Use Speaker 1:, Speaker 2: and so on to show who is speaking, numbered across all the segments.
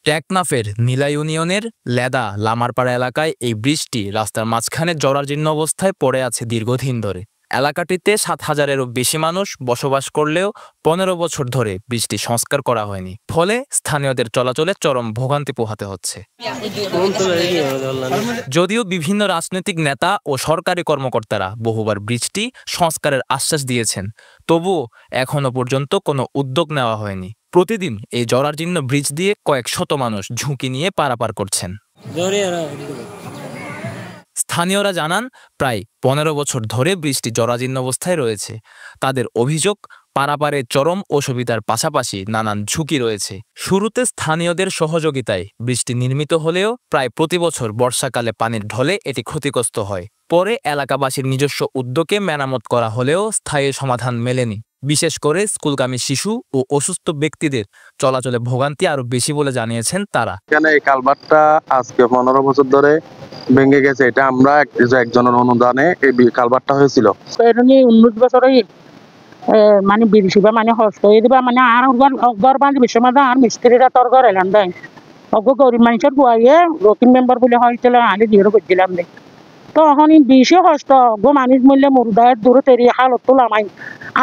Speaker 1: টেকনাফের নীলা ইউনিয়নের লেদা লামারপাড়া এলাকায় এই ব্রিজটি রাস্তার মাঝখানে জরাজীর্ণ অবস্থায় পড়ে আছে দীর্ঘদিন ধরে। এলাকাটিতে ৭,০০০-এরও বেশি মানুষ বসবাস করলেও ১৫ বছর ধরে ব্রিজটি সংস্কার করা হয়নি, ফলে স্থানীয়দের চলাচলে চরম ভোগান্তি পোহাতে হচ্ছে। যদিও বিভিন্ন রাজনৈতিক নেতা ও সরকারি কর্মকর্তারা বহুবার ব্রিজটি সংস্কারের আশ্বাস দিয়েছেন, তবুও এখনো পর্যন্ত কোনো উদ্যোগ নেওয়া হয়নি। প্রতিদিন এই জরাজীর্ণ ব্রিজ দিয়ে কয়েক শত মানুষ ঝুঁকি নিয়ে পারাপার করছেন। স্থানীয়রা জানান, প্রায় ১৫ বছর ধরে ব্রিজটি জরাজীর্ণ অবস্থায় রয়েছে। তাদের অভিযোগ, পারাপারে চরম অসুবিধার পাশাপাশি নানান ঝুঁকি রয়েছে। শুরুতে স্থানীয়দের সহযোগিতায় ব্রিজটি নির্মিত হলেও প্রায় প্রতি বছর বর্ষাকালে পানির ঢলে এটি ক্ষতিগ্রস্ত হয়। পরে এলাকাবাসীর নিজস্ব উদ্যোগে মেরামত করা হলেও স্থায়ী সমাধান মেলেনি। বিশেষ করে স্কুলগামী শিশু ও অসুস্থ ব্যক্তিদের চলাচলে ভোগান্তি আরো বেশি বলে জানিয়েছেন তারা।
Speaker 2: এখানে এই কালভার্টটা আজকে ১৫ বছর ধরে ভেঙে গেছে। এটা আমরা একজনের অনুদানে এই কালভার্টটা হয়েছিল।
Speaker 3: এটা নিয়ে ১৯ বছরই মানে বিদেশিবা মানে হস্ত হয়ে দিবা মানে আর ঘর বাঁধবে সমাধান আর মিস্ত্রিরা তোর ঘর এলাম দেয় অজ্ঞ গরিব মানুষের বুয়াইয়ে রকিম মেম্বার বলে হয়েছিল আগে জিরো করছিলাম দেয় তো এখন বেশি কষ্ট অজ্ঞ মানুষ মূল্যে মুরগার দূরে তেরি হালত তোলামাই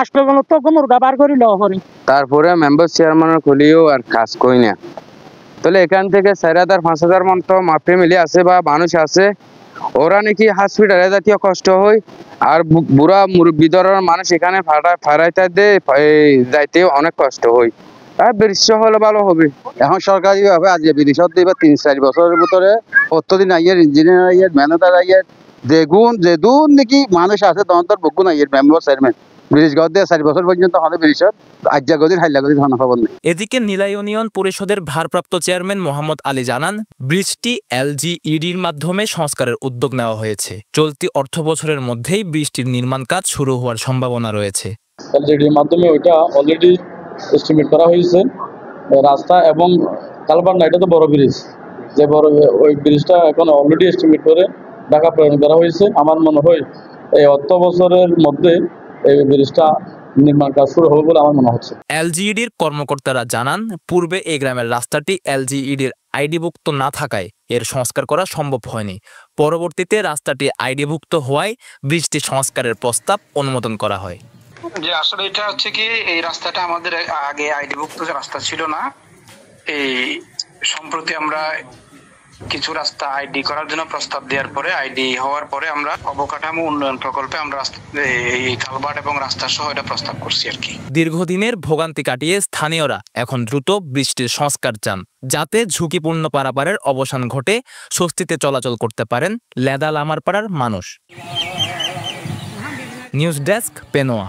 Speaker 3: আসলে তো অজ্ঞ মুরগা বার করি লহরি।
Speaker 4: তারপরে মেম্বার চেয়ারম্যানের খুলিও আর কাজ করি না, তাহলে এখান থেকে ৪,০০০-৫,০০০ মতো মাফি মিলে আছে বা মানুষ আছে, ওরা নাকি হসপিটালে জাতীয় কষ্ট হয় আর বুড়া মুরব্বী ধরনের মানুষ এখানে ফাড়াইতে যাইতে অনেক কষ্ট হয়। আর ব্রিজ হলে ভালো হবে।
Speaker 2: এখন সরকারি ভাবে আজ ব্রিজ দিবা ৩-৪ বছরের ভিতরে প্রতিদিন আইয়ের ইঞ্জিনিয়ার আইয়ের ম্যানেজার আইয়ের যেদুন নাকি মানুষ আছে তখন তোর বকুন আইয়ের মেম্বার চেয়ারম্যান ব্রিজ গড় দিয়ে ৪ বছর পর্যন্ত হলে ব্রিজের আজ্জা গদিন হাইলা গদিন হন খবর নেই।
Speaker 1: এদিকে নীলা ইউনিয়ন পরিষদের ভারপ্রাপ্ত চেয়ারম্যান মোহাম্মদ আলী জানান, ব্রিজটি এলজিইডির মাধ্যমে সংস্কারের উদ্যোগ নেওয়া হয়েছে। চলতি অর্থ বছরের মধ্যেই ব্রিজটির নির্মাণ কাজ শুরু হওয়ার সম্ভাবনা রয়েছে।
Speaker 5: এলজিইডির মাধ্যমে ওইটা অলরেডি এস্টিমেট করা হয়েছে। রাস্তা এবং কালভার্ট না, এটা তো বড় ব্রিজ, যে বড় ওই ব্রিজটা এখন অলরেডি এস্টিমেট করে ঢাকা প্রেরণ করা হয়েছে। আমার মনে হয় এই অর্থ বছরের মধ্যে এই ব্রিজটা নির্মাণ কাজ শুরু হবে বলে আমার মনে হচ্ছে।
Speaker 1: এলজিইডির কর্মকর্তারা জানান, পূর্বে এই গ্রামের রাস্তাটি এলজিইডির আইডিভুক্ত না থাকায় এর সংস্কার করা সম্ভব হয়নি। পরবর্তীতে রাস্তাটি আইডিভুক্ত হওয়ায় ব্রিজটি সংস্কারের প্রস্তাব অনুমোদন করা হয়।
Speaker 6: যে আসলে এটা হচ্ছে কি, এই রাস্তাটা আমাদের আগে আইডিভুক্ত রাস্তা ছিল না। এই সম্প্রতি আমরা কিছু রাস্তা আইডি করার জন্য প্রস্তাব দেওয়ার পরে, আইডি হওয়ার পরে আমরা অবকাঠামো উন্নয়ন প্রকল্পে আমরা এই কালভার্ট এবং রাস্তা সহ এটা প্রস্তাব করছি আর কি।
Speaker 1: দীর্ঘদিনের ভোগান্তি কাটিয়ে স্থানীয়রা এখন দ্রুত ব্রিজটির সংস্কার চান, যাতে ঝুঁকিপূর্ণ পারাপারের অবসান ঘটে স্বস্তিতে চলাচল করতে পারেন লেদা লামারপাড়ার মানুষ। News desk, Penowa.